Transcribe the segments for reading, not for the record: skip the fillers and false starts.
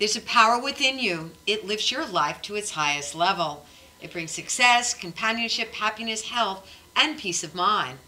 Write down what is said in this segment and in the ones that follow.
There's a power within you. It lifts your life to its highest level. It brings success, companionship, happiness, health, and peace of mind.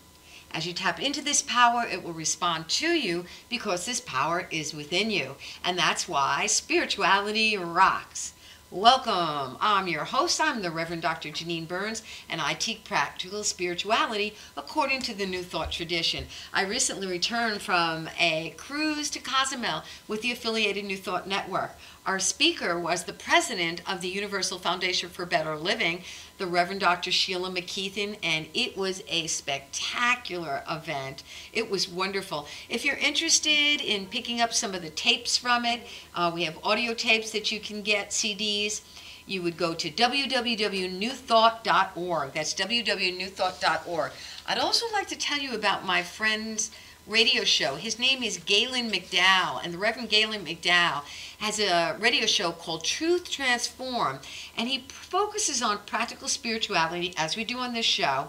As you tap into this power, it will respond to you because this power is within you. And that's why spirituality rocks. Welcome. I'm your host. I'm the Reverend Dr. Janine Burns, and I teach practical spirituality according to the New Thought tradition. I recently returned from a cruise to Cozumel with the affiliated New Thought Network. Our speaker was the president of the Universal Foundation for Better Living, the Reverend Dr. Sheila McKeithen, and it was a spectacular event. It was wonderful. If you're interested in picking up some of the tapes from it, we have audio tapes that you can get, CDs. You would go to www.newthought.org. That's www.newthought.org. I'd also like to tell you about my friend's radio show. His name is Galen McDowell, and the Reverend Galen McDowell has a radio show called Truth Transform, and he focuses on practical spirituality, as we do on this show,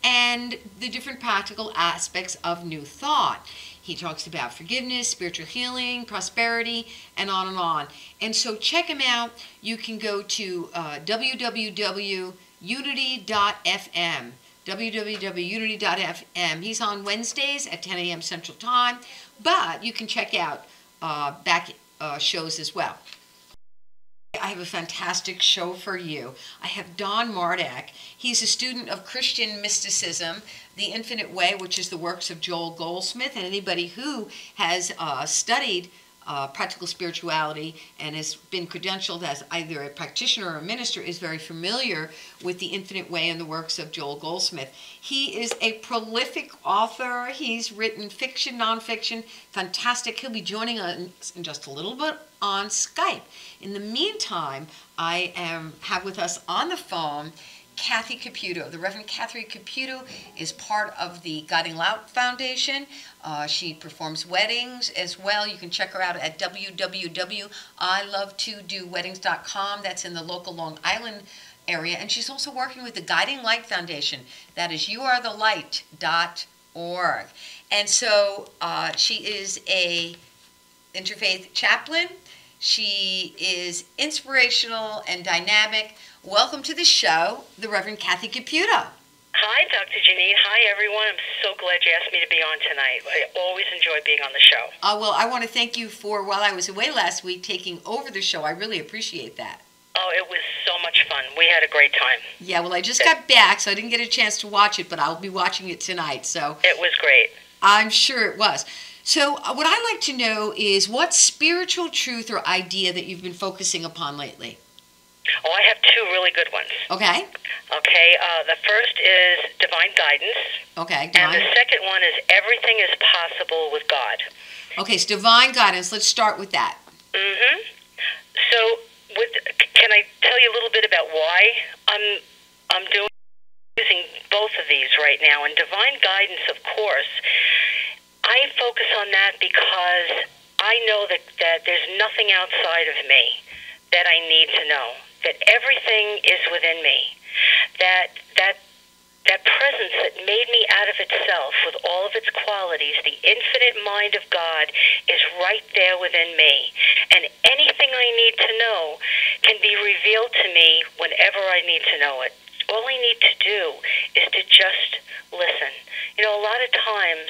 and the different practical aspects of New Thought. He talks about forgiveness, spiritual healing, prosperity, and on and on. And so check him out. You can go to www.unity.fm. www.unity.fm. He's on Wednesdays at 10 a.m. Central Time, but you can check out back shows as well. I have a fantastic show for you. I have Don Mardak. He's a student of Christian mysticism, the Infinite Way, which is the works of Joel Goldsmith, and anybody who has studied practical spirituality and has been credentialed as either a practitioner or a minister is very familiar with the Infinite Way and the works of Joel Goldsmith. He is a prolific author. He's written fiction, nonfiction, fantastic. He'll be joining us in just a little bit on Skype. In the meantime, I have with us on the phone Kathy Caputo. The Reverend Kathy Caputo is part of the Guiding Light Foundation. She performs weddings as well. You can check her out at www.ilovetodoweddings.com. That's in the local Long Island area. And she's also working with the Guiding Light Foundation. That is youarethelight.org. And so she is a interfaith chaplain. She is inspirational and dynamic. Welcome to the show, the Reverend Kathy Caputo. Hi, Dr. Janine. Hi, everyone. I'm so glad you asked me to be on tonight. I always enjoy being on the show. Well, I want to thank you for, while I was away last week, taking over the show. I really appreciate that. Oh, it was so much fun. We had a great time. Yeah, well, I just got back, so I didn't get a chance to watch it, but I'll be watching it tonight. So it was great. I'm sure it was. So what I'd like to know is what spiritual truth or idea that you've been focusing upon lately? Oh, I have two really good ones. Okay. Okay, the first is divine guidance. Okay, divine. And the second one is everything is possible with God. Okay, so divine guidance. Let's start with that. Mm-hmm. So, can I tell you a little bit about why I'm using both of these right now? And divine guidance, of course, I focus on that because I know that there's nothing outside of me that I need to know, that everything is within me, that presence that made me out of itself with all of its qualities, the infinite mind of God is right there within me, and anything I need to know can be revealed to me whenever I need to know it. All I need to do is to just listen. You know, a lot of times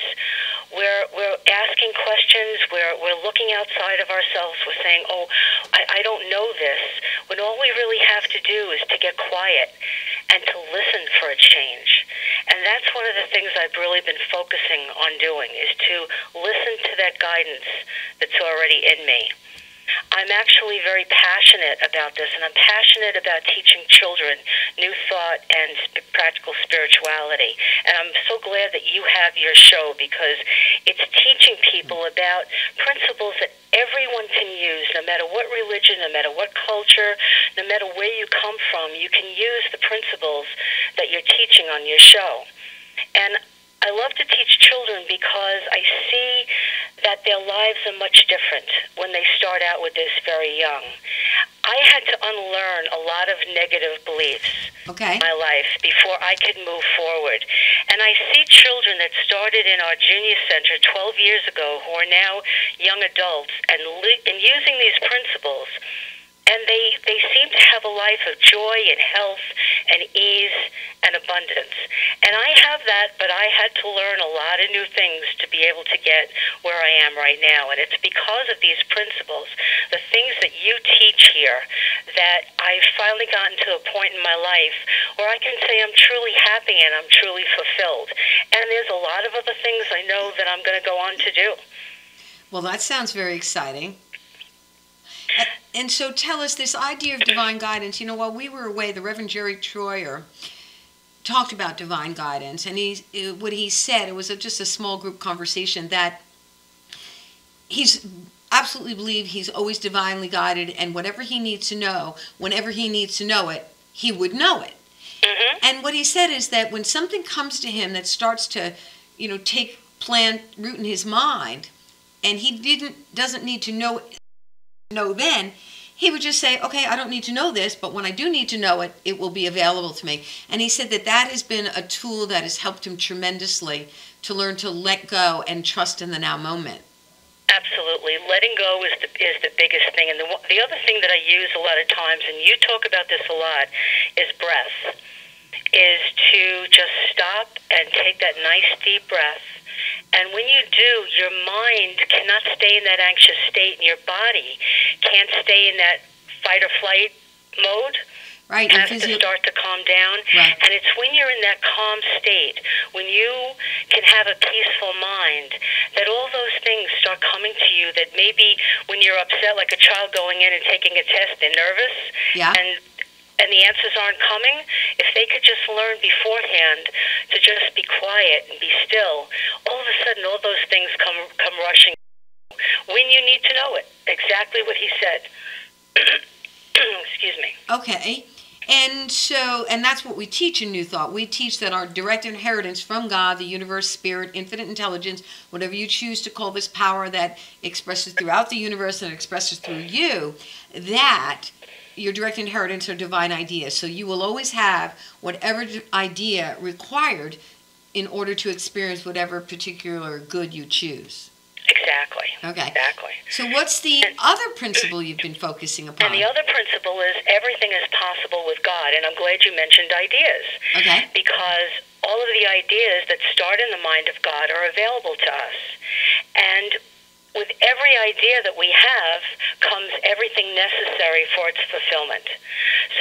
we're asking questions, we're looking outside of ourselves, we're saying, oh, I don't know this, when all we really have to do is to get quiet and to listen for a change. And that's one of the things I've really been focusing on doing, is to listen to that guidance that's already in me. I'm actually very passionate about this, and I'm passionate about teaching children New Thought and practical spirituality. And I'm so glad that you have your show, because it's teaching people about principles that everyone can use, no matter what religion, no matter what culture, no matter where you come from. You can use the principles that you're teaching on your show. And I love to teach children because I see that their lives are much different when they start out with this very young. I had to unlearn a lot of negative beliefs in my life before I could move forward. And I see children that started in our junior center 12 years ago who are now young adults and using these principles. And they seem to have a life of joy and health and ease and abundance. And I have that, but I had to learn a lot of new things to be able to get where I am right now. And it's because of these principles, the things that you teach here, that I've finally gotten to a point in my life where I can say I'm truly happy and I'm truly fulfilled. And there's a lot of other things I know that I'm going to go on to do. Well, that sounds very exciting. And so tell us this idea of divine guidance. You know, while we were away, the Reverend Jerry Troyer talked about divine guidance. And what he said, it was just a small group conversation, that he's absolutely believe he's always divinely guided. And whatever he needs to know, whenever he needs to know it, he would know it. Mm-hmm. And what he said is that when something comes to him that starts to, take plant root in his mind, and he doesn't need to know then, he would just say, okay, I don't need to know this, but when I do need to know it, it will be available to me. And he said that has been a tool that has helped him tremendously to learn to let go and trust in the now moment. Absolutely. Letting go is the biggest thing. And the other thing that I use a lot of times, and you talk about this a lot, is breath, is to just stop and take that nice deep breath. And when you do, your mind cannot stay in that anxious state, and your body can't stay in that fight or flight mode. Right. It has to start to calm down. Right. And it's when you're in that calm state, when you can have a peaceful mind, that all those things start coming to you that maybe when you're upset, like a child going in and taking a test, they're nervous. Yeah. And the answers aren't coming. If they could just learn beforehand to just be quiet and be still, all of a sudden all those things come rushing when you need to know it. Exactly what he said. Excuse me. Okay. And that's what we teach in New Thought. We teach that our direct inheritance from God, the universe, spirit, infinite intelligence, whatever you choose to call this power that expresses throughout the universe and expresses through you, that your direct inheritance are divine ideas. So you will always have whatever idea required in order to experience whatever particular good you choose. Exactly. Okay. Exactly. So what's the other principle you've been focusing upon? And the other principle is everything is possible with God. And I'm glad you mentioned ideas. Okay. Because all of the ideas that start in the mind of God are available to us. And with every idea that we have comes everything necessary for its fulfillment.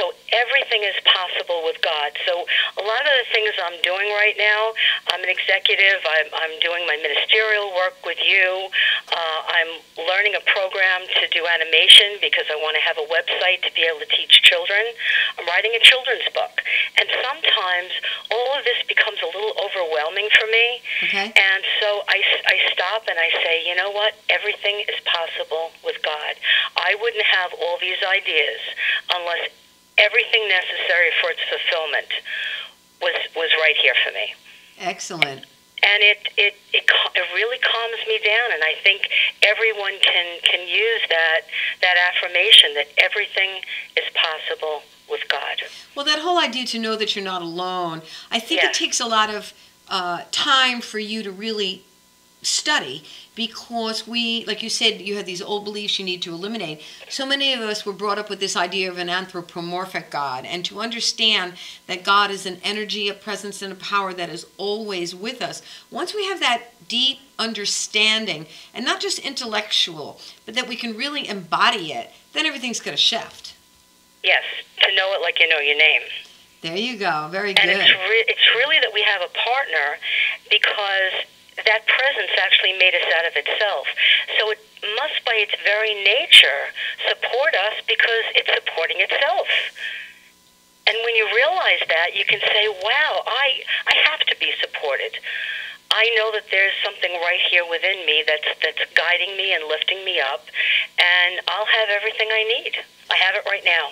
So everything is possible with God. So a lot of the things I'm doing right now, I'm an executive, I'm doing my ministerial work with you, I'm learning a program to do animation because I want to have a website to be able to teach children. I'm writing a children's book. And sometimes all of this becomes a little overwhelming for me. Okay. And so I stop and I say, you know what? Everything is possible with God. I wouldn't have all these ideas unless everything necessary for its fulfillment was right here for me. Excellent. And it really calms me down, and I think everyone can use that affirmation that everything is possible with God. Well, that whole idea to know that you're not alone, I think Yes. it takes a lot of time for you to really study, because like you said, you have these old beliefs you need to eliminate. So many of us were brought up with this idea of an anthropomorphic God, and to understand that God is an energy, a presence, and a power that is always with us. Once we have that deep understanding, and not just intellectual, but that we can really embody it, then everything's going to shift. Yes, to know it like you know your name. There you go. Very good. And it's really that we have a partner, because that presence actually made us out of itself. So it must, by its very nature, support us because it's supporting itself. And when you realize that, you can say, wow, I have to be supported. I know that there's something right here within me that's guiding me and lifting me up, and I'll have everything I need. I have it right now.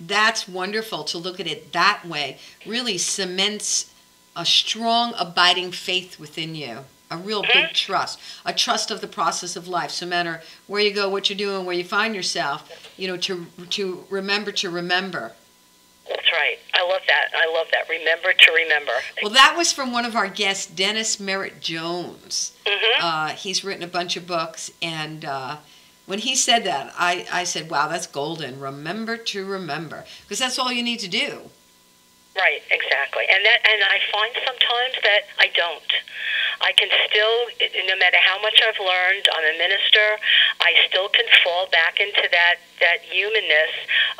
That's wonderful to look at it that way. Really cements a strong, abiding faith within you. A real big trust. A trust of the process of life. So no matter where you go, what you're doing, where you find yourself, to remember to remember. That's right. I love that. I love that. Remember to remember. Well, that was from one of our guests, Dennis Merritt Jones. Mm-hmm. He's written a bunch of books, and when he said that, I said, wow, that's golden. Remember to remember, because that's all you need to do. Right, exactly. And I find sometimes that I don't. I can still, no matter how much I've learned, I'm a minister, I still can fall back into that humanness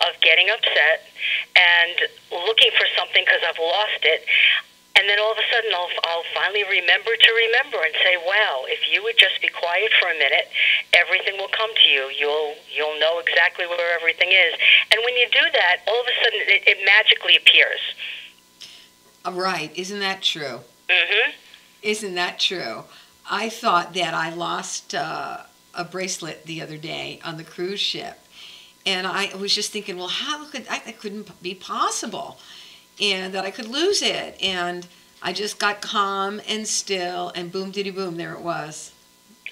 of getting upset and looking for something because I've lost it. And then all of a sudden I'll finally remember to remember and say, wow, if you would just be quiet for a minute, everything will come to you. You'll know exactly where everything is. And when you do that, all of a sudden it magically appears. Right. Isn't that true? Mm-hmm. Isn't that true? I thought that I lost a bracelet the other day on the cruise ship. And I was just thinking, well, how could that couldn't be possible, and that I could lose it. And I just got calm and still, and boom, diddy boom, there it was.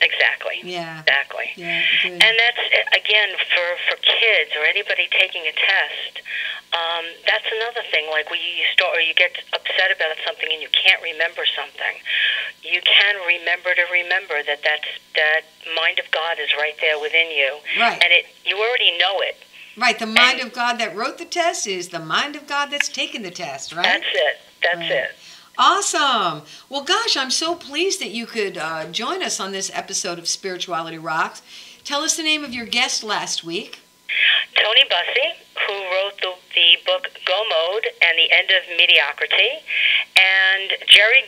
Exactly. Yeah. Exactly. Yeah. Good. And that's, again, for kids or anybody taking a test, that's another thing. Like when you get upset about something and you can't remember something, you can remember to remember that mind of God is right there within you. Right. And you already know it. Right. The mind of God that wrote the test is the mind of God that's taken the test, right? That's it. That's right. it. Awesome. Well, gosh, I'm so pleased that you could join us on this episode of Spirituality Rocks. Tell us the name of your guest last week. Tony Bussey, who wrote the book Go Mode and the End of Mediocrity, and Jerry,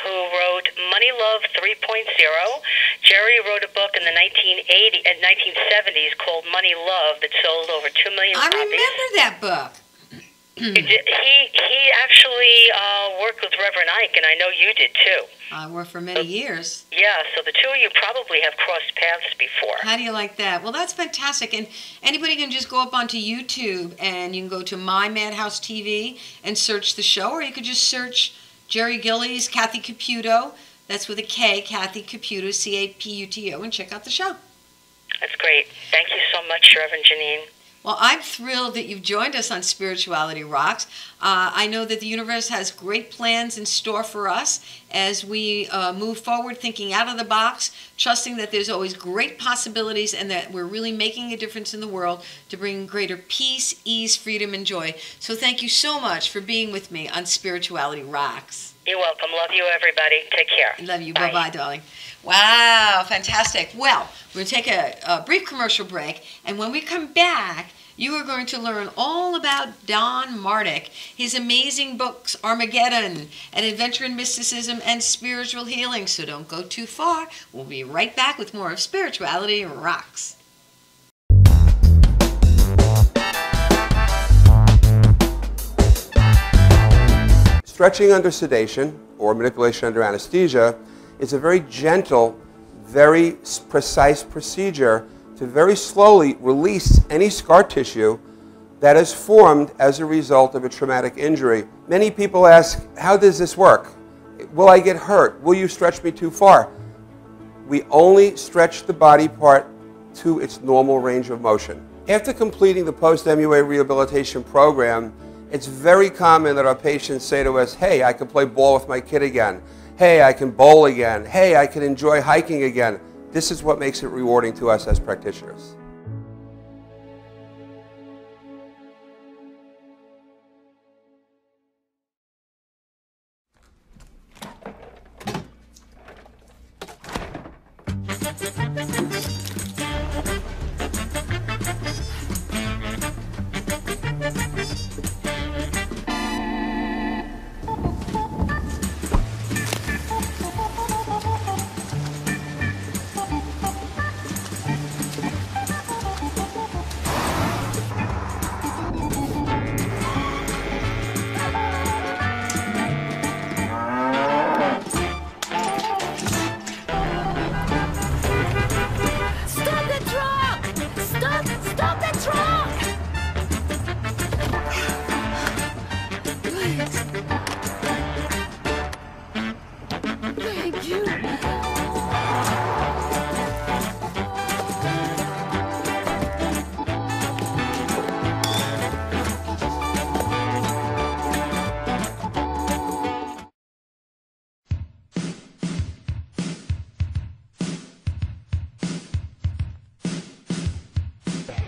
who wrote Money Love 3.0. Jerry wrote a book in the 1970s called Money Love that sold over 2 million copies. I remember that book. He actually worked with Reverend Ike, and I know you did too. I worked for many years. Yeah, so the two of you probably have crossed paths before. How do you like that? Well, that's fantastic. And anybody can just go up onto YouTube, and you can go to My Madhouse TV and search the show, or you could just search Jerry Gillies, Kathy Caputo. That's with a K, Kathy Caputo, Caputo, and check out the show. That's great. Thank you so much, Reverend Janine. Well, I'm thrilled that you've joined us on Spirituality Rocks. I know that the universe has great plans in store for us as we move forward, thinking out of the box, trusting that there's always great possibilities and that we're really making a difference in the world to bring greater peace, ease, freedom, and joy. So thank you so much for being with me on Spirituality Rocks. You're welcome. Love you, everybody. Take care. Love you. Bye. Bye-bye, darling. Wow, fantastic. Well, we're going to take a brief commercial break, and when we come back, you are going to learn all about Don Mardak, his amazing books, Armageddon, An Adventure in Mysticism and Spiritual Healing. So don't go too far. We'll be right back with more of Spirituality Rocks. Stretching under sedation, or manipulation under anesthesia, is a very gentle, very precise procedure to very slowly release any scar tissue that is formed as a result of a traumatic injury. Many people ask, how does this work? Will I get hurt? Will you stretch me too far? We only stretch the body part to its normal range of motion. After completing the post-MUA rehabilitation program, it's very common that our patients say to us, hey, I can play ball with my kid again. Hey, I can bowl again. Hey, I can enjoy hiking again. This is what makes it rewarding to us as practitioners.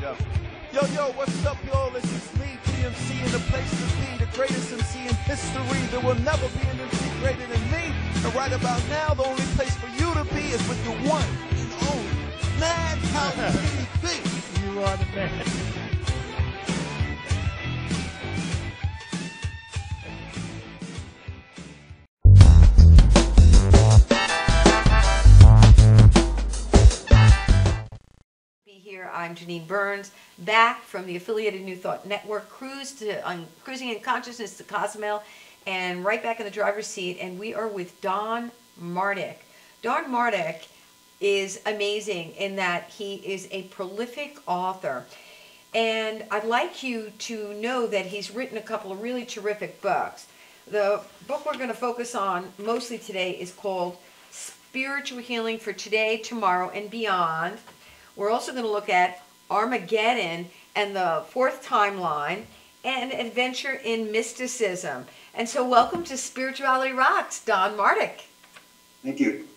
Yo. Yo, what's up, y'all? This is me, GMC, in the place to be, the greatest MC in history. There will never be an MC greater than me. And right about now, the only place for you to be is with the one and only Madhouse TV. You are the man. I'm Janine Burns, back from the affiliated New Thought Network Cruising in Consciousness to Cozumel, and right back in the driver's seat, and we are with Don Mardak. Don Mardak is amazing in that he is a prolific author, and I'd like you to know that he's written a couple of really terrific books. The book we're going to focus on mostly today is called Spiritual Healing for Today, Tomorrow, and Beyond. We're also going to look at Armageddon and the fourth timeline and adventure in mysticism. And so welcome to Spirituality Rocks, Don Mardak. Thank you.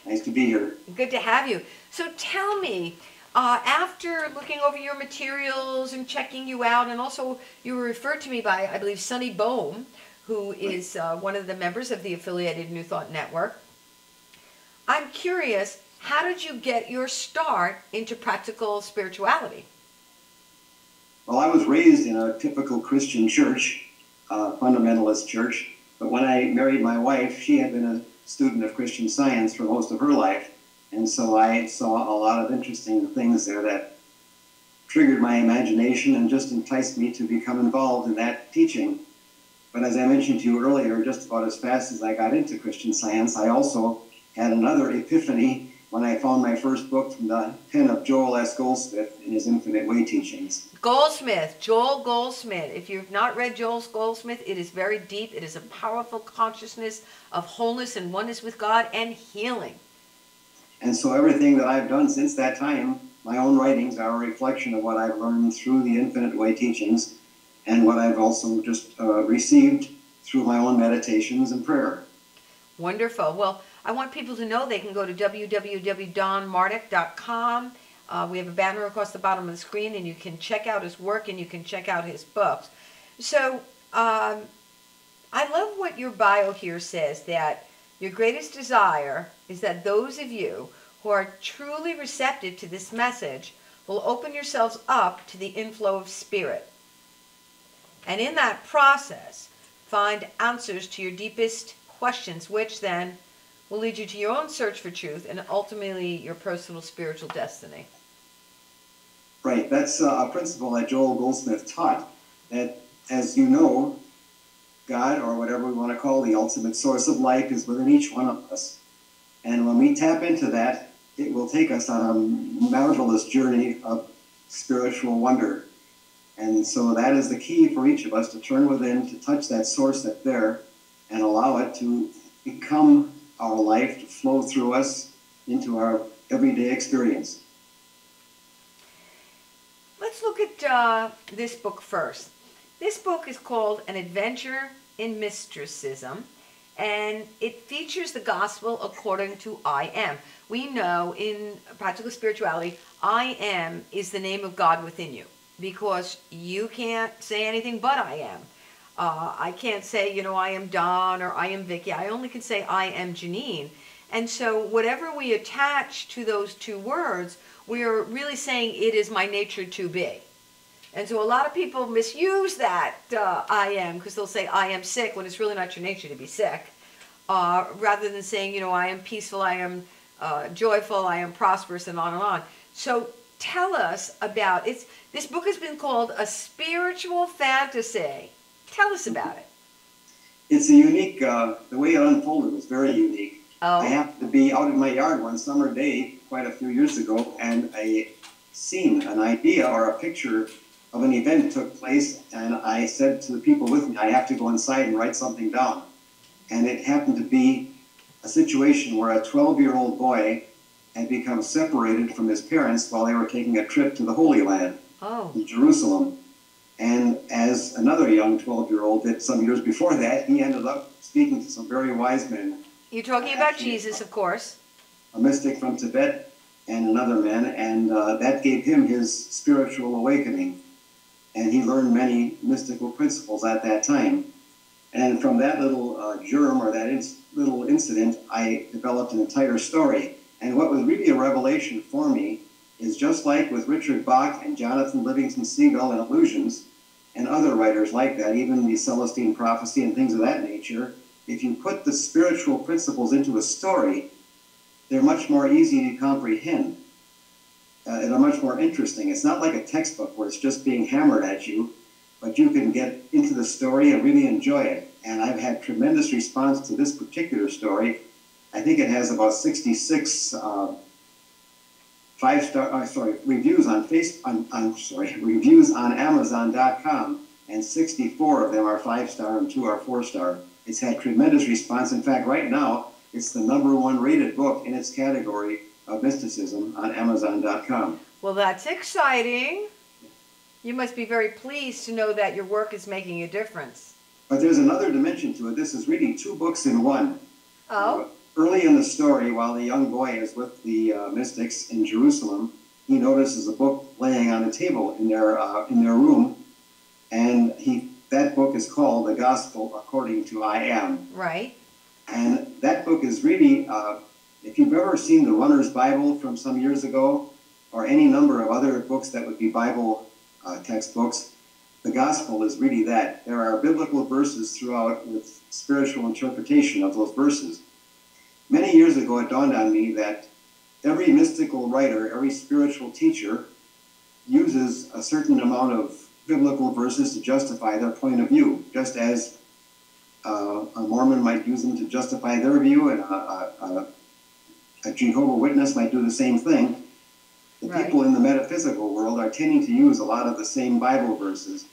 Nice to be here. Good to have you. So tell me, after looking over your materials and checking you out, and also you were referred to me by, I believe, Sonny Bohm, who is one of the members of the affiliated New Thought Network. I'm curious, how did you get your start into practical spirituality? Well, I was raised in a typical Christian church, fundamentalist church, but when I married my wife, she had been a student of Christian Science for most of her life, and so I saw a lot of interesting things there that triggered my imagination and just enticed me to become involved in that teaching. But as I mentioned to you earlier, just about as fast as I got into Christian Science, I also had another epiphany when I found my first book from the pen of Joel S. Goldsmith in his Infinite Way teachings. Joel Goldsmith. If you've not read Joel Goldsmith, it is very deep. It is a powerful consciousness of wholeness and oneness with God and healing. And so everything that I've done since that time, my own writings are a reflection of what I've learned through the Infinite Way teachings and what I've also just received through my own meditations and prayer. Wonderful. Well, I want people to know they can go to www.donmardak.com. We have a banner across the bottom of the screen, and you can check out his work and you can check out his books. So I love what your bio here says, that your greatest desire is that those of you who are truly receptive to this message will open yourselves up to the inflow of spirit. And in that process, find answers to your deepest questions, which then will lead you to your own search for truth and ultimately your personal spiritual destiny. Right. That's a principle that Joel Goldsmith taught, that, as you know, God, or whatever we want to call the ultimate source of life, is within each one of us. And when we tap into that, it will take us on a marvelous journey of spiritual wonder. And so that is the key for each of us, to turn within, to touch that source that's there, and allow it to become our life, to flow through us into our everyday experience. Let's look at this book first. This book is called An Adventure in Mysticism, and it features the gospel according to I Am. We know in practical spirituality, I Am is the name of God within you, because you can't say anything but I am. I can't say, I am Don or I am Vicky. I only can say I am Janine. And so whatever we attach to those two words, we are really saying it is my nature to be. And so a lot of people misuse that I am, because they'll say I am sick when it's really not your nature to be sick. Rather than saying, I am peaceful, I am joyful, I am prosperous, and on and on. So tell us about it. This book has been called A Spiritual Fantasy. Tell us about it. It's a unique, the way it unfolded was very unique. Oh. I happened to be out in my yard one summer day quite a few years ago, and a scene, an idea, or a picture of an event took place, and I said to the people with me, I have to go inside and write something down. And it happened to be a situation where a 12-year-old boy had become separated from his parents while they were taking a trip to the Holy Land, in Jerusalem. And as another young 12-year-old did some years before that, he ended up speaking to some very wise men. You're talking about Jesus, of course. A mystic from Tibet and another man, and that gave him his spiritual awakening. And he learned many mystical principles at that time. And from that little germ, or that little incident, I developed an entire story. And what was really a revelation for me is, just like with Richard Bach and Jonathan Livingston Seagull and Illusions, and other writers like that, even the Celestine Prophecy and things of that nature, if you put the spiritual principles into a story, they're much more easy to comprehend. And are much more interesting. It's not like a textbook where it's just being hammered at you, but you can get into the story and really enjoy it. And I've had tremendous response to this particular story. I think it has about 66 reviews on reviews on Amazon.com, and 64 of them are 5-star and 2 are 4-star. It's had tremendous response. In fact, right now, it's the #1 rated book in its category of mysticism on Amazon.com. Well, that's exciting. You must be very pleased to know that your work is making a difference. But there's another dimension to it. This is really 2 books in one. Oh? Early in the story, while the young boy is with the mystics in Jerusalem, he notices a book laying on a table in their room, and that book is called The Gospel According to I Am. Right. And that book is really, if you've ever seen the Runner's Bible from some years ago, or any number of other books that would be Bible textbooks, the Gospel is really that. There are biblical verses throughout with spiritual interpretation of those verses. Many years ago, it dawned on me that every mystical writer, every spiritual teacher uses a certain amount of biblical verses to justify their point of view, just as a Mormon might use them to justify their view, and a Jehovah's Witness might do the same thing. The people in the metaphysical world are tending to use a lot of the same Bible verses.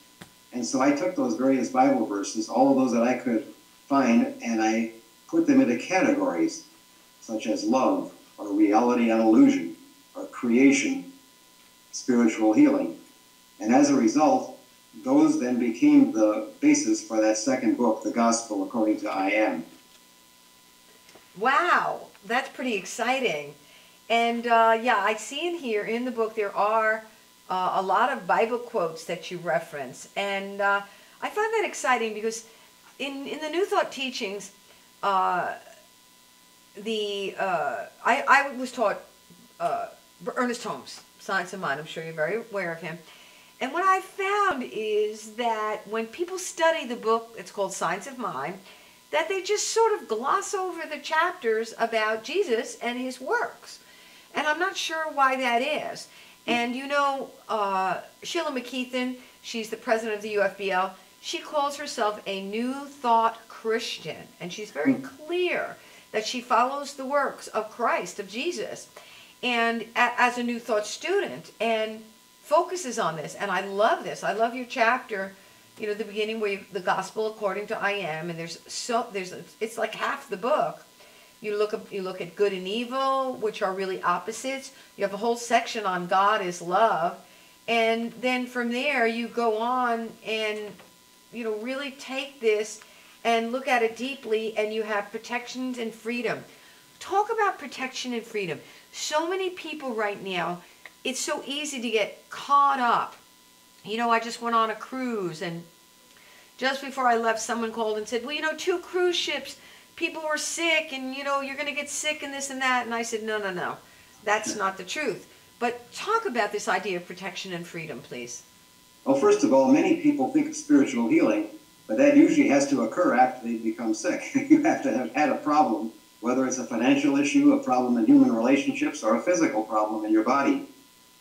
And so I took those various Bible verses, all of those that I could find, and I put them into categories, such as love, or reality and illusion, or creation, spiritual healing. And as a result, those then became the basis for that second book, The Gospel According to I Am. Wow, that's pretty exciting. And yeah, I see in here in the book there are a lot of Bible quotes that you reference. And I find that exciting because in the New Thought teachings, I was taught Ernest Holmes, Science of Mind. I'm sure you're very aware of him. And what I found is that when people study the book, it's called Science of Mind, that they just sort of gloss over the chapters about Jesus and his works. And I'm not sure why that is. And you know, Sheila McKeithen, she's the president of the UFBL, she calls herself a New Thought Christian. And she's very clear that she follows the works of Christ, of Jesus, and as a New Thought student, and focuses on this. And I love this. I love your chapter, you know, the beginning where the Gospel According to I Am, and it's like half the book. You look at good and evil, which are really opposites. You have a whole section on God is love, and then from there you go on and, you know, really take this and look at it deeply, and you have protections and freedom. Talk about protection and freedom. So many people right now, it's so easy to get caught up. You know, I just went on a cruise, and just before I left, someone called and said, well, you know, 2 cruise ships, people were sick, and, you know, you're going to get sick and this and that. And I said, no, that's not the truth. But talk about this idea of protection and freedom, please. Well, first of all, many people think of spiritual healing, but that usually has to occur after they become sick. You have to have had a problem, whether it's a financial issue, a problem in human relationships, or a physical problem in your body.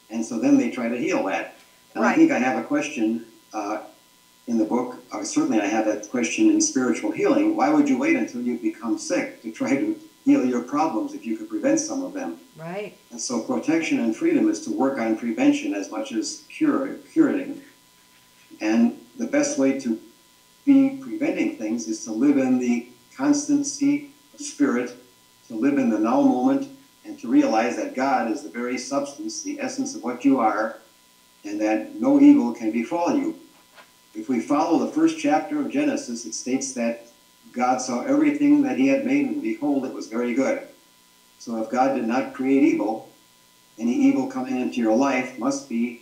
And so then they try to heal that. And I think I have a question in the book. Certainly I have that question in spiritual healing. Why would you wait until you become sick to try to heal your problems if you could prevent some of them? Right. And so protection and freedom is to work on prevention as much as curing. And the best way to be preventing things is to live in the constancy of spirit, to live in the now moment, and to realize that God is the very substance, the essence of what you are, and that no evil can befall you. If we follow the first chapter of Genesis, it states that God saw everything that he had made, and behold, it was very good. So if God did not create evil, Any evil coming into your life must be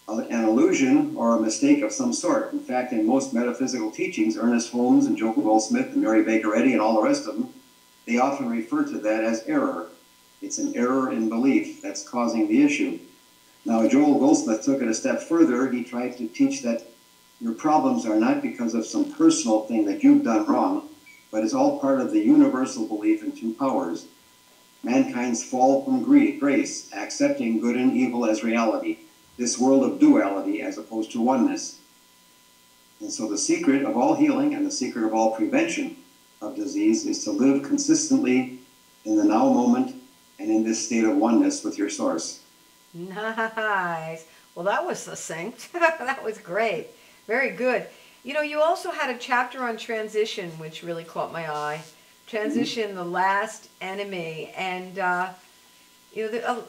an illusion or a mistake of some sort. In fact, in most metaphysical teachings, Ernest Holmes and Joe Goldsmith and Mary Baker Eddy and all the rest of them, they often refer to that as error. It's an error in belief that's causing the issue. Now, Joel Goldsmith took it a step further. He tried to teach that your problems are not because of some personal thing that you've done wrong, but it's all part of the universal belief in two powers. Mankind's fall from grace, accepting good and evil as reality. This world of duality as opposed to oneness. And so the secret of all healing and the secret of all prevention of disease is to live consistently in the now moment and in this state of oneness with your source. Nice. Well, that was succinct. That was great. Very good. You know, you also had a chapter on transition, which really caught my eye. Transition, the last enemy. And, you know,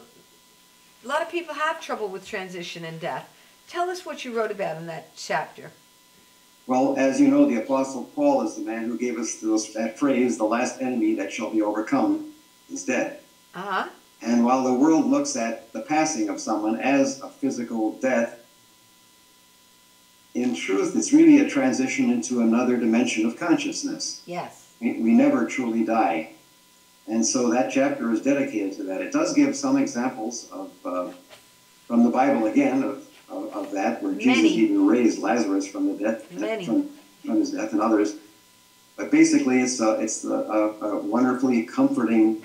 a lot of people have trouble with transition and death. Tell us what you wrote about in that chapter. Well, as you know, the Apostle Paul is the man who gave us that phrase, the last enemy that shall be overcome is death. Uh-huh. And while the world looks at the passing of someone as a physical death, in truth, it's really a transition into another dimension of consciousness. Yes. We never truly die. And so that chapter is dedicated to that. It does give some examples of from the Bible, again, of that, where Jesus even raised Lazarus from the death, from his death, and others. But basically, it's a wonderfully comforting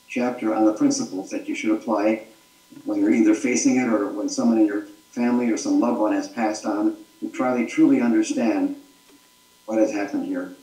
chapter on the principles that you should apply when you're either facing it or when someone in your family or some loved one has passed on, to try to truly understand what has happened here.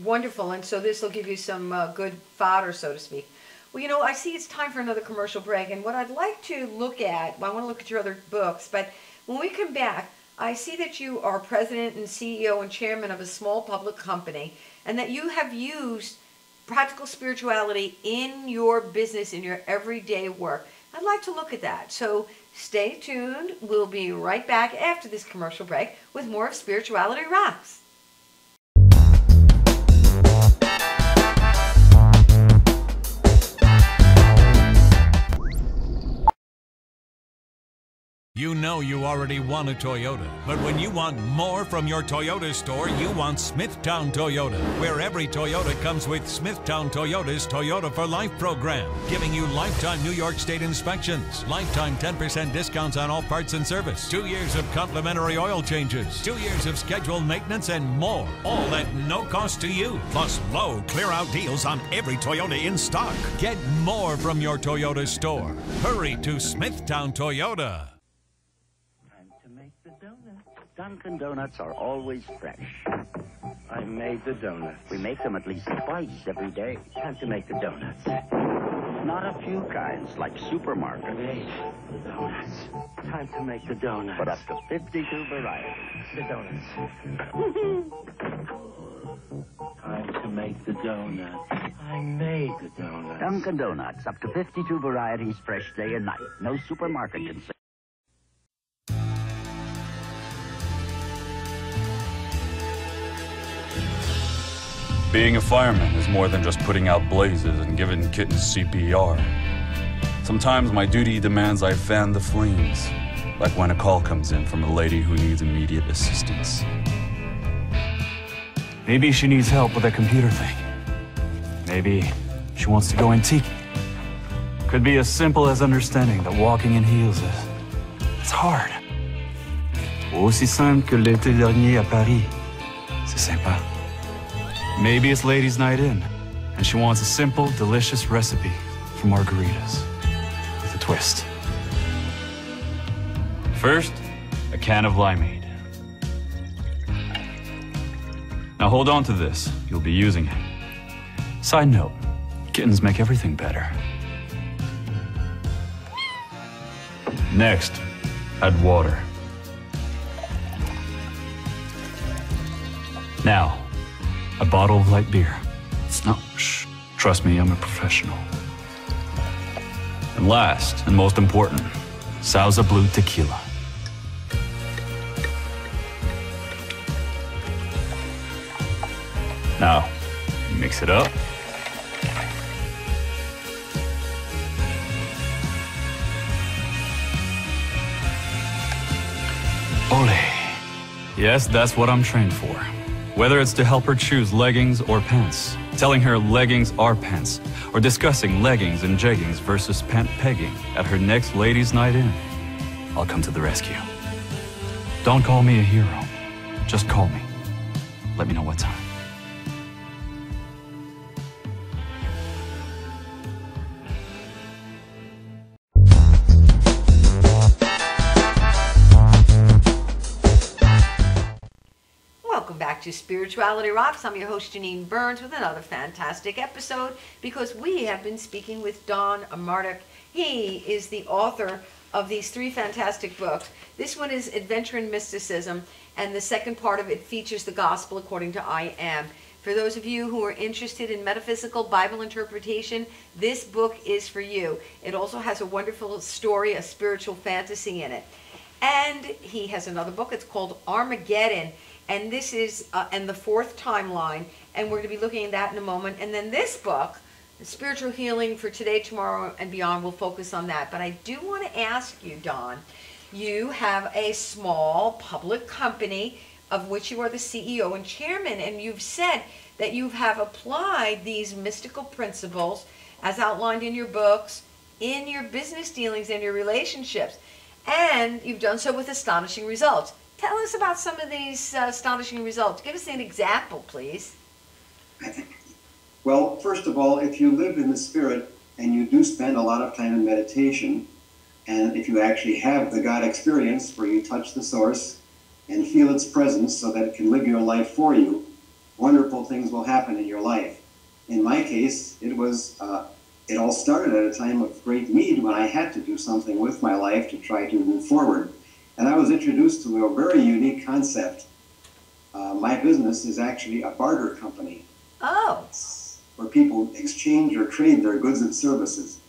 Wonderful. And so this will give you some good fodder, so to speak. Well, you know, I see it's time for another commercial break. And what I'd like to look at, well, I want to look at your other books, but when we come back, I see that you are president and CEO and chairman of a small public company, and that you have used practical spirituality in your business, in your everyday work. I'd like to look at that. So stay tuned. We'll be right back after this commercial break with more of Spirituality Rocks. You know you already want a Toyota, but when you want more from your Toyota store, you want Smithtown Toyota, where every Toyota comes with Smithtown Toyota's Toyota for Life program, giving you lifetime New York State inspections, lifetime 10% discounts on all parts and service, 2 years of complimentary oil changes, 2 years of scheduled maintenance, and more, all at no cost to you, plus low clear-out deals on every Toyota in stock. Get more from your Toyota store. Hurry to Smithtown Toyota. Dunkin' Donuts are always fresh. I made the donuts. We make them at least twice every day. Time to make the donuts. Not a few kinds, like supermarket. I made the donuts. Time to make the donuts. But up to 52 varieties. The donuts. Time to make the donuts. I made the donuts. Dunkin' Donuts, up to 52 varieties, fresh day and night. No supermarket can say. Being a fireman is more than just putting out blazes and giving kittens CPR. Sometimes my duty demands I fan the flames, like when a call comes in from a lady who needs immediate assistance. Maybe she needs help with that computer thing. Maybe she wants to go antique. Could be as simple as understanding that walking in heels it's hard. Aussi simple que l'été dernier à Paris. C'est sympa. Maybe it's ladies' night in, and she wants a simple, delicious recipe for margaritas with a twist. First, a can of limeade. Now hold on to this. You'll be using it. Side note, kittens make everything better. Next, add water. Now, a bottle of light beer. No, shh. Trust me, I'm a professional. And last, and most important, Sauza Blue Tequila. Now, mix it up. Ole. Yes, that's what I'm trained for. Whether it's to help her choose leggings or pants, telling her leggings are pants, or discussing leggings and jeggings versus pant pegging at her next ladies' night in, I'll come to the rescue. Don't call me a hero. Just call me. Let me know what time. Welcome back to Spirituality Rocks. I'm your host, Janine Burns, with another fantastic episode because we have been speaking with Don Mardak. He is the author of these 3 fantastic books. This one is Adventure in Mysticism, and the second part of it features the Gospel according to I Am. For those of you who are interested in metaphysical Bible interpretation, this book is for you. It also has a wonderful story, a spiritual fantasy in it. And he has another book. It's called Armageddon. And this is and the 4th timeline, and we're going to be looking at that in a moment. And then this book, Spiritual Healing for Today, Tomorrow, and Beyond, will focus on that. But I do want to ask you, Don, you have a small public company of which you are the CEO and chairman, and you've said that you have applied these mystical principles as outlined in your books, in your business dealings and your relationships, and you've done so with astonishing results. Tell us about some of these astonishing results. Give us an example, please. Well, first of all, if you live in the spirit and you do spend a lot of time in meditation, and if you actually have the God experience where you touch the source and feel its presence so that it can live your life for you, wonderful things will happen in your life. In my case, it all started at a time of great need when I had to do something with my life to try to move forward. And I was introduced to a very unique concept. My business is actually a barter company. Oh. Where people exchange or trade their goods and services.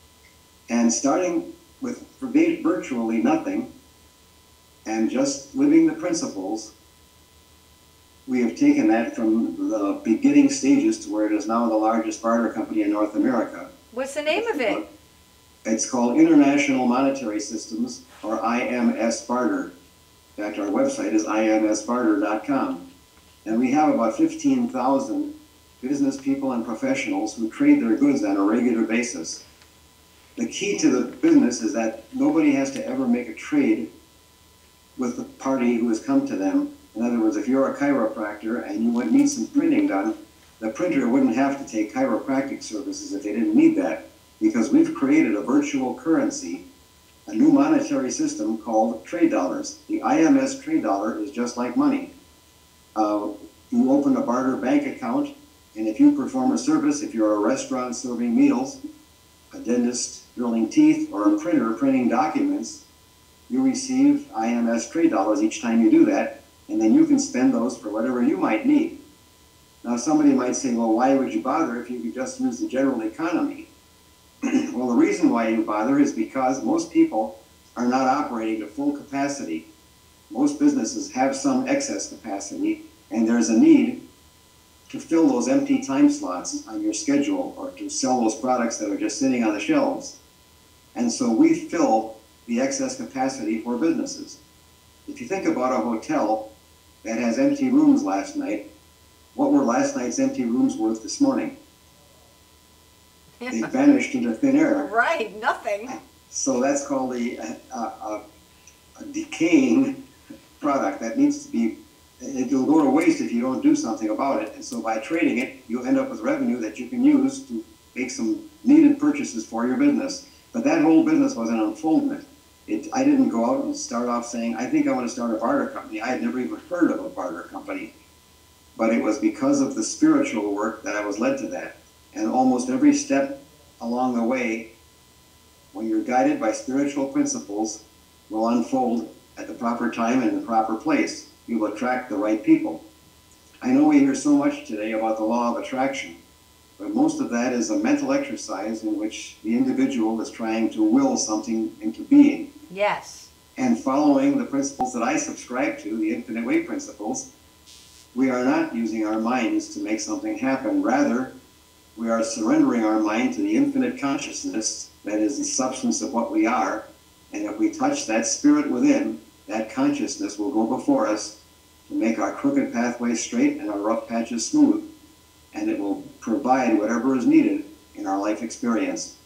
And starting with virtually nothing and just living the principles, we have taken that from the beginning stages to where it is now the largest barter company in North America. What's the name of it? It's called International Monetary Systems, or IMS Barter. In fact, our website is imsbarter.com. And we have about 15,000 business people and professionals who trade their goods on a regular basis. The key to the business is that nobody has to ever make a trade with the party who has come to them. In other words, if you're a chiropractor and you would need some printing done, the printer wouldn't have to take chiropractic services if they didn't need that, because we've created a virtual currency, a new monetary system called trade dollars. The IMS trade dollar is just like money. You open a barter bank account, and if you perform a service, if you're a restaurant serving meals, a dentist drilling teeth, or a printer printing documents, you receive IMS trade dollars each time you do that, and then you can spend those for whatever you might need. Now somebody might say, well, why would you bother if you could just use the general economy? Well, the reason why you bother is because most people are not operating to full capacity. Most businesses have some excess capacity, and there's a need to fill those empty time slots on your schedule or to sell those products that are just sitting on the shelves. And so we fill the excess capacity for businesses. If you think about a hotel that has empty rooms last night, what were last night's empty rooms worth this morning? They vanished into thin air. Right, nothing. So that's called a decaying product that needs to be, it'll go to waste if you don't do something about it. And so by trading it, you'll end up with revenue that you can use to make some needed purchases for your business. But that whole business was an unfoldment. I didn't go out and start off saying, I think I want to start a barter company. I had never even heard of a barter company. But it was because of the spiritual work that I was led to that. And almost every step along the way, when you're guided by spiritual principles, will unfold at the proper time and in the proper place. You will attract the right people. I know we hear so much today about the law of attraction, but most of that is a mental exercise in which the individual is trying to will something into being. Yes. And following the principles that I subscribe to, the infinite way principles, we are not using our minds to make something happen. Rather, we are surrendering our mind to the infinite consciousness that is the substance of what we are. And if we touch that spirit within, that consciousness will go before us to make our crooked pathways straight and our rough patches smooth. And it will provide whatever is needed in our life experience.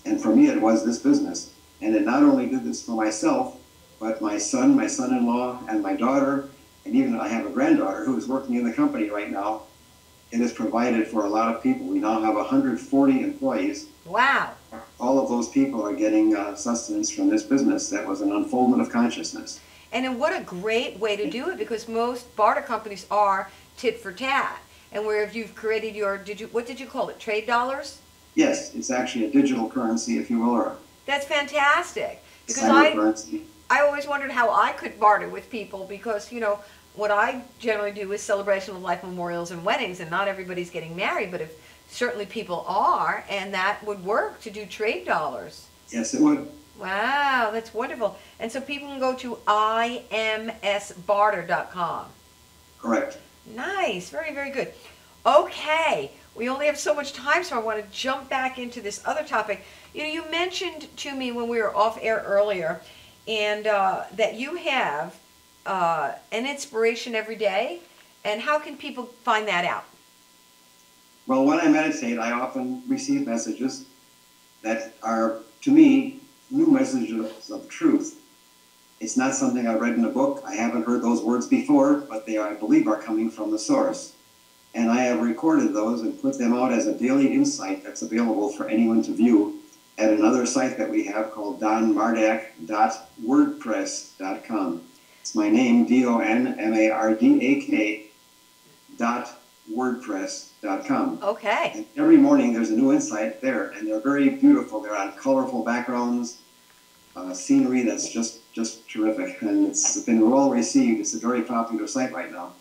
And for me, it was this business. And it not only did this for myself, but my son, my son-in-law, and my daughter, and even I have a granddaughter who is working in the company right now. It has provided for a lot of people. We now have 140 employees. Wow. All of those people are getting sustenance from this business. That was an unfoldment of consciousness. And what a great way to do it, because most barter companies are tit for tat. And where if you've created your, what did you call it, trade dollars? Yes, it's actually a digital currency, if you will, or that's fantastic. Because I always wondered how I could barter with people, because, you know, what I generally do is celebration of life memorials and weddings, and not everybody's getting married, but if certainly people are, and that would work to do trade dollars. Yes, it would. Wow, that's wonderful. And so people can go to imsbarter.com. Correct. Nice, very, very good. Okay, we only have so much time, so I want to jump back into this other topic. You know, you mentioned to me when we were off air earlier, and that you have an inspiration every day, and how can people find that out? Well, when I meditate, I often receive messages that are, to me, new messages of truth. It's not something I read in a book. I haven't heard those words before, but they, I believe, are coming from the source. And I have recorded those and put them out as a daily insight that's available for anyone to view at another site that we have called donmardak.wordpress.com. It's my name, donmardak.wordpress.com. Okay. And every morning there's a new insight there, and they're very beautiful. They're on colorful backgrounds, scenery that's just terrific, and it's been well received. It's a very popular site right now.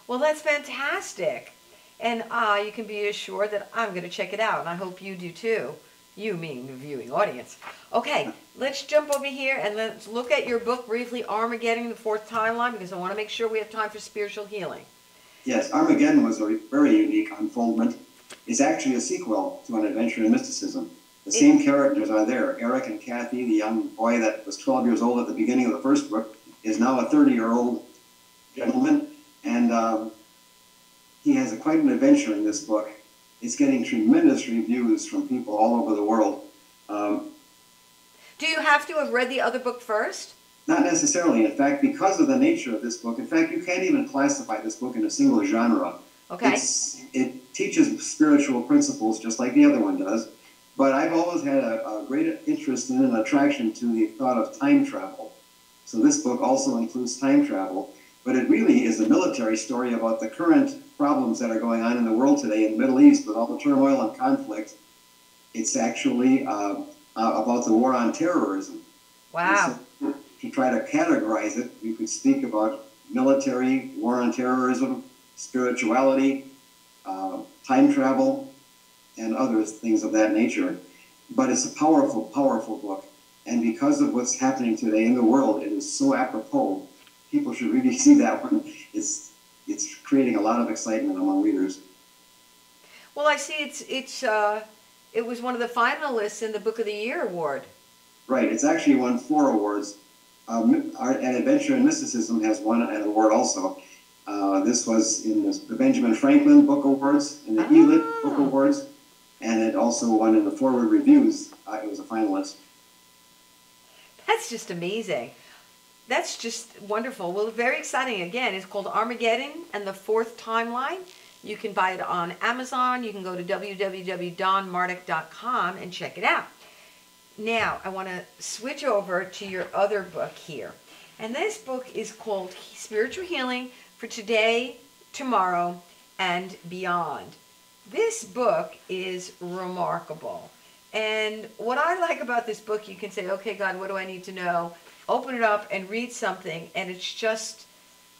Well, that's fantastic. And you can be assured that I'm going to check it out, and I hope you do too. You meaning the viewing audience. Okay, let's jump over here and let's look at your book briefly, Armageddon, the Fourth Timeline, because I want to make sure we have time for spiritual healing. Yes, Armageddon was a very unique unfoldment. It's actually a sequel to An Adventure in Mysticism. The same characters are there. Eric and Kathy, the young boy that was 12 years old at the beginning of the first book, is now a 30-year-old gentleman, and he has quite an adventure in this book. It's getting tremendous reviews from people all over the world. Do you have to have read the other book first? Not necessarily. In fact, because of the nature of this book, in fact, you can't even classify this book in a single genre. Okay. It teaches spiritual principles just like the other one does, but I've always had a great interest in and attraction to the thought of time travel. So this book also includes time travel, but it really is a military story about the current problems that are going on in the world today in the Middle East with all the turmoil and conflict. It's actually about the war on terrorism. Wow. So, to try to categorize it, you could speak about military, war on terrorism, spirituality, time travel, and other things of that nature. But it's a powerful, powerful book. And because of what's happening today in the world, it is so apropos. People should really see that one. It's creating a lot of excitement among readers. Well, I see it was one of the finalists in the Book of the Year award. Right. It's actually won 4 awards. An Adventure in Mysticism has won an award also. This was in the Benjamin Franklin Book Awards and the ELIT Book Awards, and it also won in the Forward Reviews. It was a finalist. That's just amazing. That's just wonderful. Well, very exciting. Again, it's called Armageddon and the Fourth Timeline. You can buy it on Amazon. You can go to www.donmardak.com and check it out. Now, I want to switch over to your other book here. And this book is called Spiritual Healing for Today, Tomorrow, and Beyond. This book is remarkable. And what I like about this book, you can say, okay, God, what do I need to know? Open it up and read something, and it's just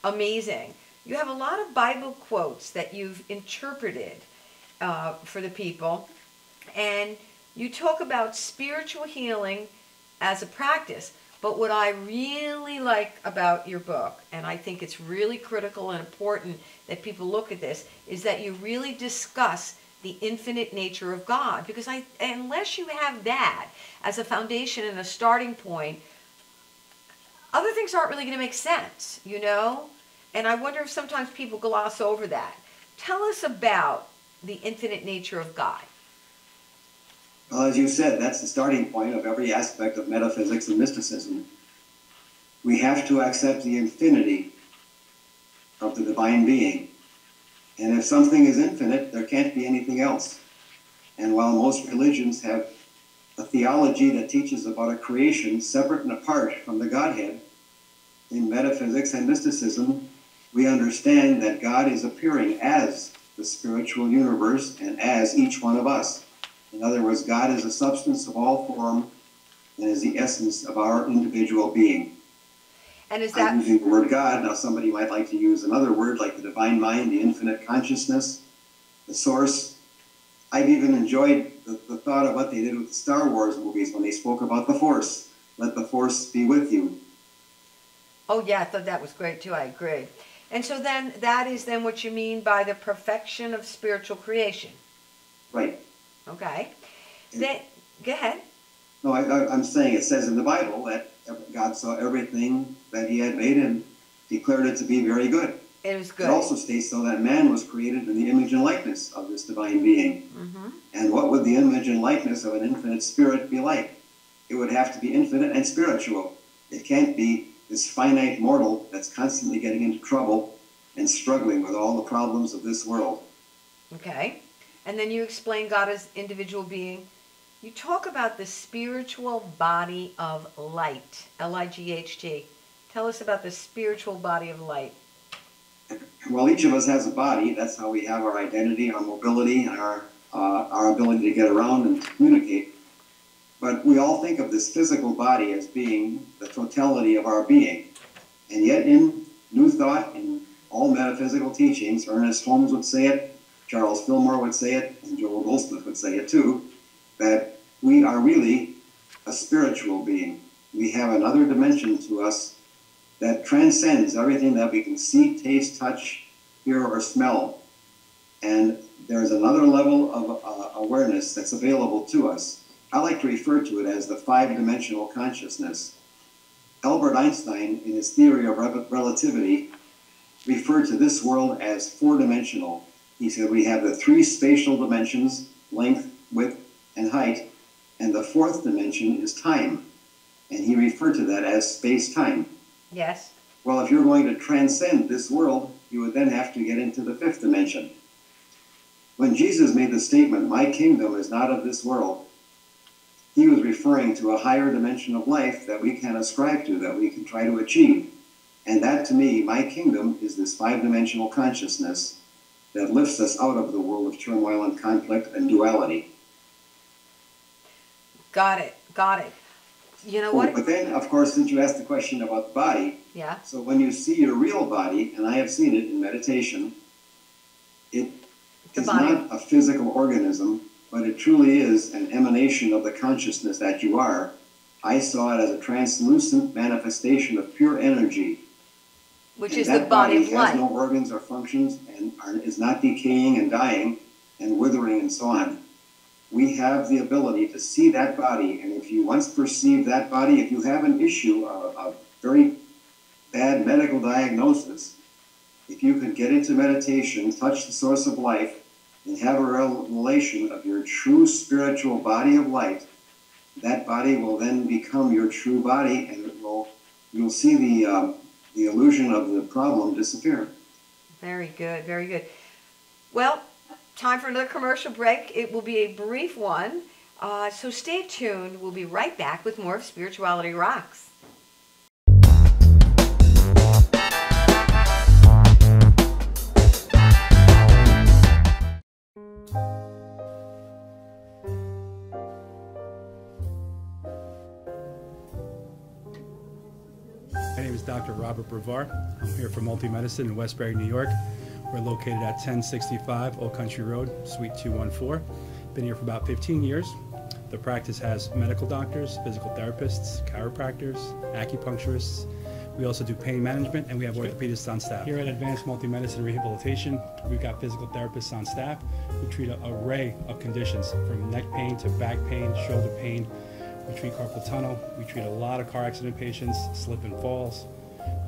amazing. You have a lot of Bible quotes that you've interpreted for the people, and you talk about spiritual healing as a practice. But what I really like about your book, and I think it's really critical and important that people look at this, is that you really discuss the infinite nature of God. Because unless you have that as a foundation and a starting point, other things aren't really going to make sense, you know? And I wonder if sometimes people gloss over that. Tell us about the infinite nature of God. Well, as you said, that's the starting point of every aspect of metaphysics and mysticism. We have to accept the infinity of the divine being. And if something is infinite, there can't be anything else. And while most religions have a theology that teaches about a creation separate and apart from the Godhead, in metaphysics and mysticism, we understand that God is appearing as the spiritual universe and as each one of us. In other words, God is the substance of all form and is the essence of our individual being. And is that... I'm using the word God. Now somebody might like to use another word like the divine mind, the infinite consciousness, the source. I've even enjoyed the thought of what they did with the Star Wars movies when they spoke about the Force. Let the Force be with you. Oh yeah, I thought that was great too, I agree. And so then, that is then what you mean by the perfection of spiritual creation. Right. Okay. Then, go ahead. No, I'm saying it says in the Bible that God saw everything that he had made and declared it to be very good. It was good. It also states, though, that man was created in the image and likeness of this divine being. Mm-hmm. And what would the image and likeness of an infinite spirit be like? It would have to be infinite and spiritual. It can't be this finite mortal that's constantly getting into trouble and struggling with all the problems of this world. Okay. And then you explain God as individual being. You talk about the spiritual body of light, L-I-G-H-T. Tell us about the spiritual body of light. Well, each of us has a body. That's how we have our identity, our mobility, and our ability to get around and to communicate. But we all think of this physical body as being the totality of our being. And yet in New Thought, in all metaphysical teachings, Ernest Holmes would say it, Charles Fillmore would say it, and Joel Goldsmith would say it too, that we are really a spiritual being. We have another dimension to us that transcends everything that we can see, taste, touch, hear, or smell. And there's another level of awareness that's available to us. I like to refer to it as the five-dimensional consciousness. Albert Einstein, in his theory of relativity, referred to this world as four-dimensional. He said we have the three spatial dimensions, length, width, and height, and the fourth dimension is time. And he referred to that as space-time. Yes. Well, if you're going to transcend this world, you would then have to get into the fifth dimension. When Jesus made the statement, "My kingdom is not of this world," he was referring to a higher dimension of life that we can ascribe to, that we can try to achieve. And that, to me, my kingdom is this five-dimensional consciousness that lifts us out of the world of turmoil and conflict and duality. Got it. Got it. You know what? But then, of course, since you asked the question about the body, yeah. So when you see your real body, and I have seen it in meditation, it is not a physical organism, but it truly is an emanation of the consciousness that you are. I saw it as a translucent manifestation of pure energy. Which is the body of light. That body has no organs or functions and is not decaying and dying and withering and so on. We have the ability to see that body, and if you once perceive that body, if you have an issue, a very bad medical diagnosis, if you could get into meditation, touch the source of life, and have a revelation of your true spiritual body of light, that body will then become your true body, and you'll see the illusion of the problem disappear. Very good, very good. Well, time for another commercial break. It will be a brief one, so stay tuned. We'll be right back with more of Spirituality Rocks. My name is Dr. Robert Brevard. I'm here for Multi-Medicine in Westbury, New York. We're located at 1065 Old Country Road, Suite 214. Been here for about 15 years. The practice has medical doctors, physical therapists, chiropractors, acupuncturists. We also do pain management, and we have orthopedists on staff. Here at Advanced Multi-Medicine Rehabilitation, we've got physical therapists on staff who treat an array of conditions, from neck pain to back pain, shoulder pain. We treat carpal tunnel. We treat a lot of car accident patients, slip and falls.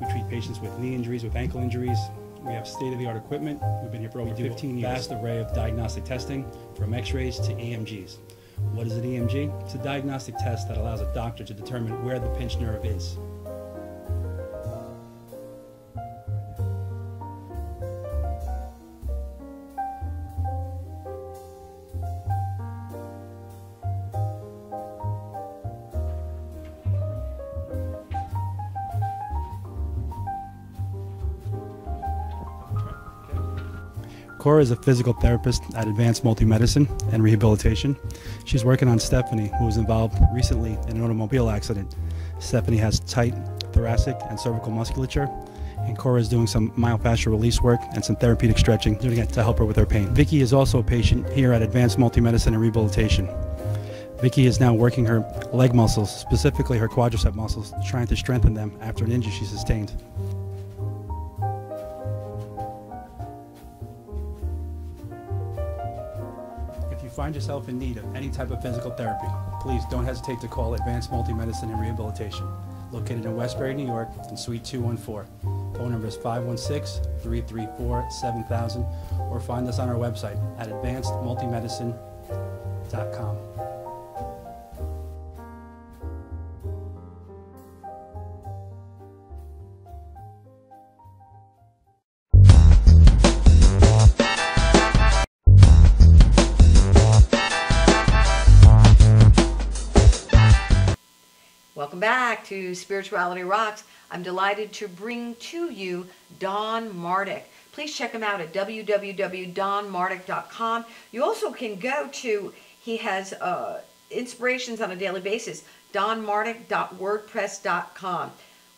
We treat patients with knee injuries, with ankle injuries. We have state-of-the-art equipment. We've been here for over 15 years. Vast array of diagnostic testing, from x-rays to EMGs. What is an EMG? It's a diagnostic test that allows a doctor to determine where the pinched nerve is. Cora is a physical therapist at Advanced Multi-Medicine and Rehabilitation. She's working on Stephanie, who was involved recently in an automobile accident. Stephanie has tight thoracic and cervical musculature, and Cora is doing some myofascial release work and some therapeutic stretching, doing it to help her with her pain. Vicky is also a patient here at Advanced Multi-Medicine and Rehabilitation. Vicky is now working her leg muscles, specifically her quadricep muscles, trying to strengthen them after an injury she sustained. If you find yourself in need of any type of physical therapy, please don't hesitate to call Advanced Multi-Medicine and Rehabilitation, located in Westbury, New York, in Suite 214. Phone number is 516-334-7000, or find us on our website at advancedmultimedicine.com. Welcome back to Spirituality Rocks. I'm delighted to bring to you Don Mardak. Please check him out at www.donmardak.com. You also can go to, he has inspirations on a daily basis, donmardak.wordpress.com.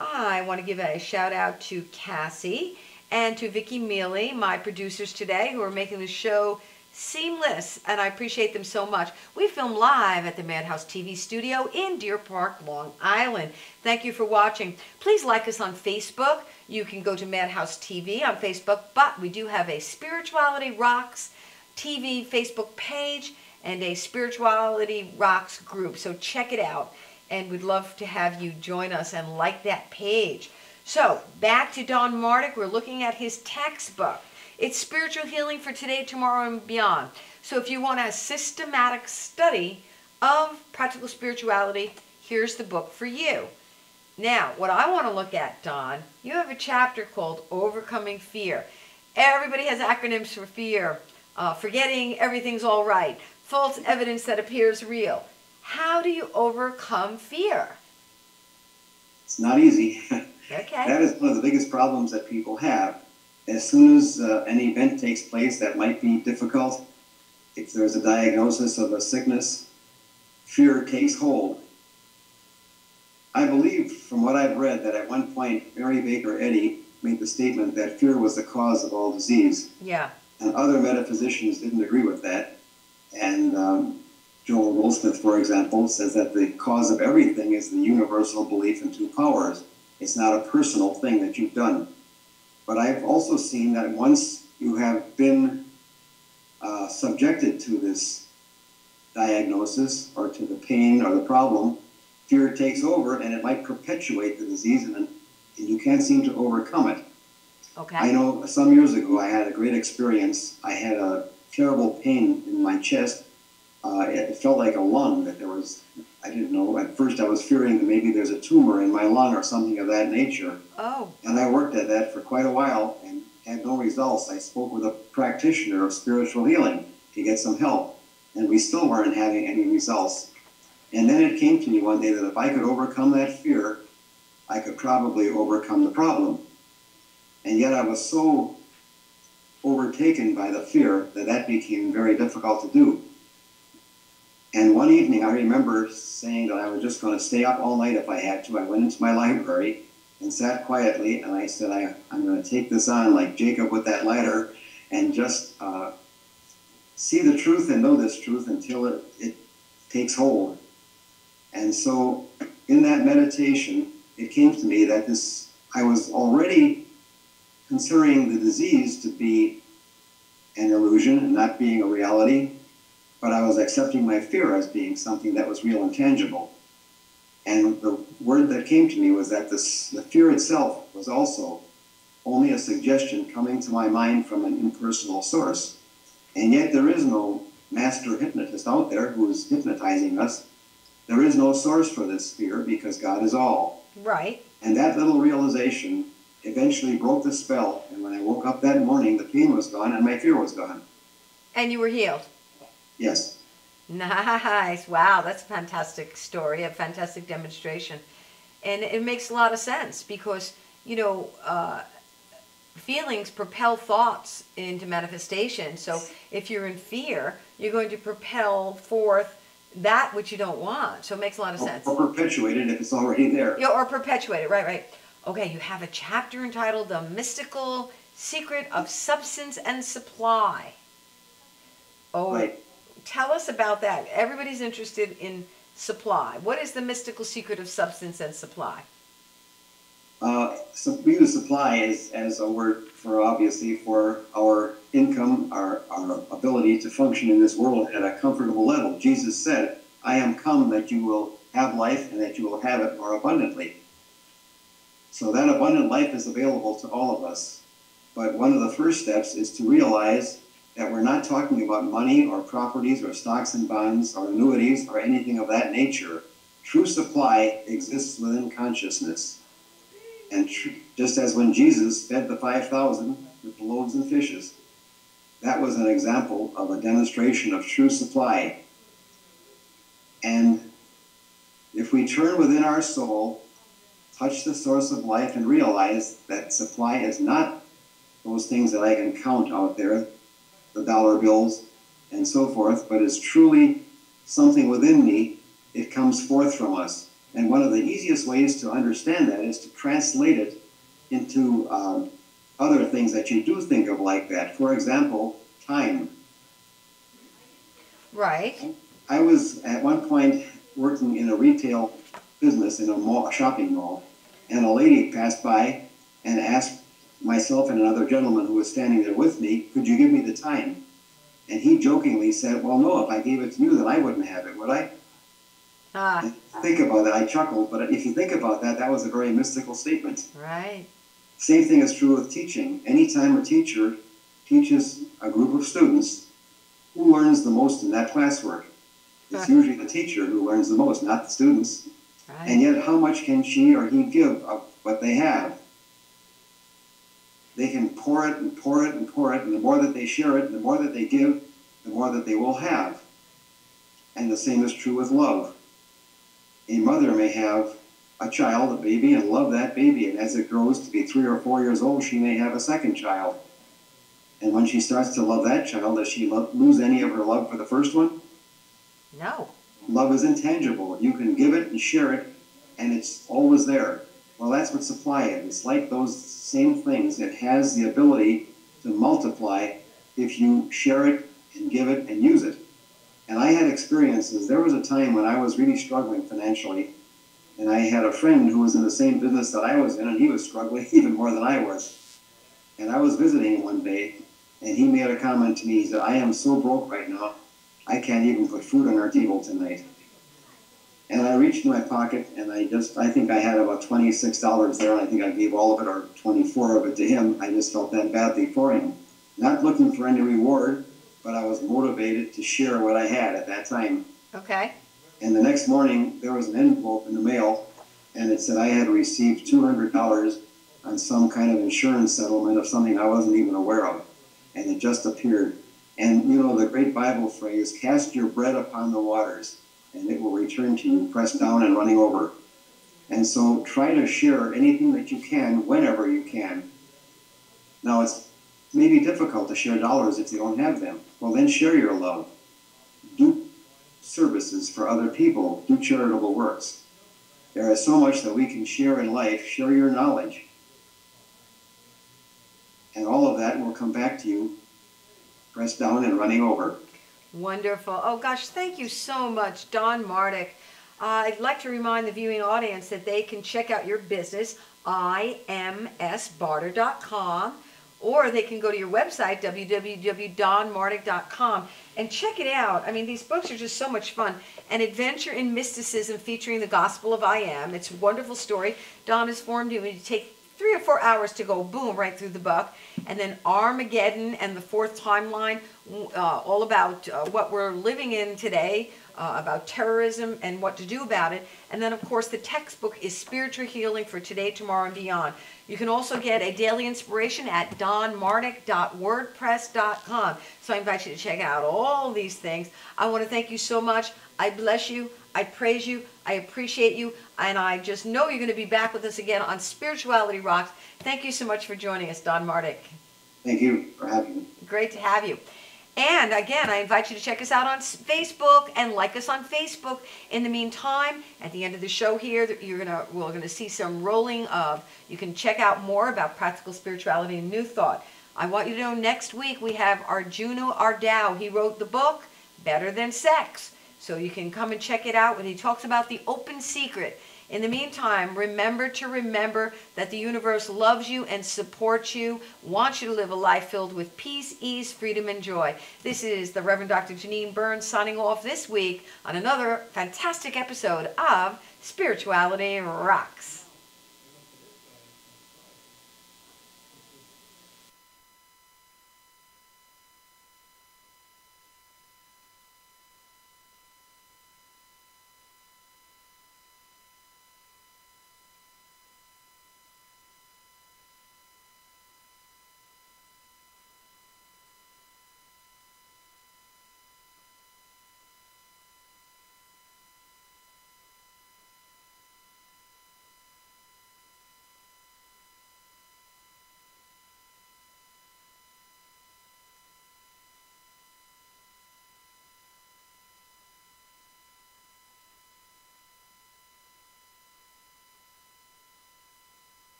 I want to give a shout out to Cassie and to Vicky Mealy, my producers today, who are making the show seamless, and I appreciate them so much. We film live at the Madhouse TV studio in Deer Park, Long Island. Thank you for watching. Please like us on Facebook. You can go to Madhouse TV on Facebook, but we do have a Spirituality Rocks TV Facebook page and a Spirituality Rocks group, so check it out, and we'd love to have you join us and like that page. So, back to Don Mardak. We're looking at his textbook. It's Spiritual Healing for Today, Tomorrow, and Beyond. So if you want a systematic study of practical spirituality, here's the book for you. Now, what I want to look at, Don, you have a chapter called Overcoming Fear. Everybody has acronyms for fear. Forgetting everything's all right. False evidence that appears real. How do you overcome fear? It's not easy. Okay. That is one of the biggest problems that people have. As soon as an event takes place that might be difficult, if there's a diagnosis of a sickness, fear takes hold. I believe, from what I've read, that at one point Mary Baker Eddy made the statement that fear was the cause of all disease. Yeah. And other metaphysicians didn't agree with that. And Joel Goldsmith, for example, says that the cause of everything is the universal belief in two powers. It's not a personal thing that you've done. But I've also seen that once you have been subjected to this diagnosis or to the pain or the problem, fear takes over and it might perpetuate the disease and you can't seem to overcome it. Okay. I know some years ago I had a great experience. I had a terrible pain in my chest. It felt like a lung that there was, I didn't know. At first I was fearing that maybe there's a tumor in my lung or something of that nature. Oh. And I worked at that for quite a while and had no results. I spoke with a practitioner of spiritual healing to get some help, and we still weren't having any results. And then it came to me one day that if I could overcome that fear, I could probably overcome the problem. And yet I was so overtaken by the fear that that became very difficult to do. And one evening, I remember saying that I was just going to stay up all night if I had to. I went into my library and sat quietly, and I said, I'm going to take this on like Jacob with that ladder and just see the truth and know this truth until it takes hold. And so in that meditation, it came to me that I was already considering the disease to be an illusion and not being a reality, but I was accepting my fear as being something that was real and tangible. And the word that came to me was that the fear itself was also only a suggestion coming to my mind from an impersonal source. And yet there is no master hypnotist out there who is hypnotizing us. There is no source for this fear because God is all. Right. And that little realization eventually broke the spell. And when I woke up that morning, the pain was gone and my fear was gone. And you were healed. Yes. Nice. Wow, that's a fantastic story, a fantastic demonstration. And it makes a lot of sense because, you know, feelings propel thoughts into manifestation. So if you're in fear, you're going to propel forth that which you don't want. So it makes a lot of sense. Or perpetuate it if it's already there. Yeah, or perpetuate it. Right, right. Okay, you have a chapter entitled The Mystical Secret of Substance and Supply. Oh, Right. Tell us about that. Everybody's interested in supply. What is the mystical secret of substance and supply? So we use supply as a word for, obviously, for our income, our ability to function in this world at a comfortable level. Jesus said, I am come that you will have life and that you will have it more abundantly. So that abundant life is available to all of us. But one of the first steps is to realize that we're not talking about money or properties or stocks and bonds or annuities or anything of that nature. True supply exists within consciousness. And just as when Jesus fed the 5,000 with the loaves and fishes, that was an example of a demonstration of true supply. And if we turn within our soul, touch the source of life, and realize that supply is not those things that I can count out there, the dollar bills and so forth, but is truly something within me, it comes forth from us. And one of the easiest ways to understand that is to translate it into other things that you do think of like that. For example, time. Right. I was at one point working in a retail business in a mall, a shopping mall, and a lady passed by and asked myself and another gentleman who was standing there with me, could you give me the time? And he jokingly said, well, no, if I gave it to you, then I wouldn't have it, would I? Think about that. I chuckled, but if you think about that, that was a very mystical statement. Right. Same thing is true with teaching. Anytime a teacher teaches a group of students, who learns the most in that classwork? It's usually the teacher who learns the most, not the students. Right. And yet, how much can she or he give of what they have? They can pour it and pour it and pour it, and the more that they share it, the more that they give, the more that they will have. And the same is true with love. A mother may have a child, a baby, and love that baby, and as it grows to be 3 or 4 years old, she may have a second child. And when she starts to love that child, does she lose any of her love for the first one? No. Love is intangible. You can give it and share it, and it's always there. Well, that's what supply is. It's like those same things. It has the ability to multiply if you share it and give it and use it. And I had experiences. There was a time when I was really struggling financially, and I had a friend who was in the same business that I was in, and he was struggling even more than I was. And I was visiting him one day, and he made a comment to me. He said, I am so broke right now, I can't even put food on our table tonight. And I reached in my pocket, and I think I had about $26 there, and I think I gave all of it, or 24 of it to him. I just felt that badly for him. Not looking for any reward, but I was motivated to share what I had at that time. Okay. And the next morning, there was an envelope in the mail, and it said I had received $200 on some kind of insurance settlement of something I wasn't even aware of. And it just appeared. And you know the great Bible phrase, cast your bread upon the waters, and it will return to you, pressed down and running over. And so try to share anything that you can, whenever you can. Now, it's maybe difficult to share dollars if you don't have them. Well, then share your love. Do services for other people. Do charitable works. There is so much that we can share in life. Share your knowledge. And all of that will come back to you, pressed down and running over. Wonderful. Oh, gosh, thank you so much, Don Mardak. I'd like to remind the viewing audience that they can check out your business, imsbarter.com, or they can go to your website, www.donmardak.com, and check it out. I mean, these books are just so much fun. An Adventure in Mysticism featuring the Gospel of I Am. It's a wonderful story. Don has formed you. You take 3 or 4 hours to go, boom, right through the book. And then Armageddon and the Fourth Timeline, all about what we're living in today, about terrorism and what to do about it. And then, of course, the textbook is Spiritual Healing for Today, Tomorrow, and Beyond. You can also get a daily inspiration at donmardak.wordpress.com. So I invite you to check out all these things. I want to thank you so much. I bless you. I praise you. I appreciate you. And I just know you're going to be back with us again on Spirituality Rocks. Thank you so much for joining us, Don Mardak. Thank you for having me. Great to have you. And again, I invite you to check us out on Facebook and like us on Facebook. In the meantime, at the end of the show here, we're gonna see some rolling of. You can check out more about practical spirituality and New Thought. I want you to know next week we have Arjuna Ardao. He wrote the book Better Than Sex, so you can come and check it out when he talks about the open secret. In the meantime, remember that the universe loves you and supports you, wants you to live a life filled with peace, ease, freedom, and joy. This is the Reverend Dr. Janine Burns signing off this week on another fantastic episode of Spirituality Rocks.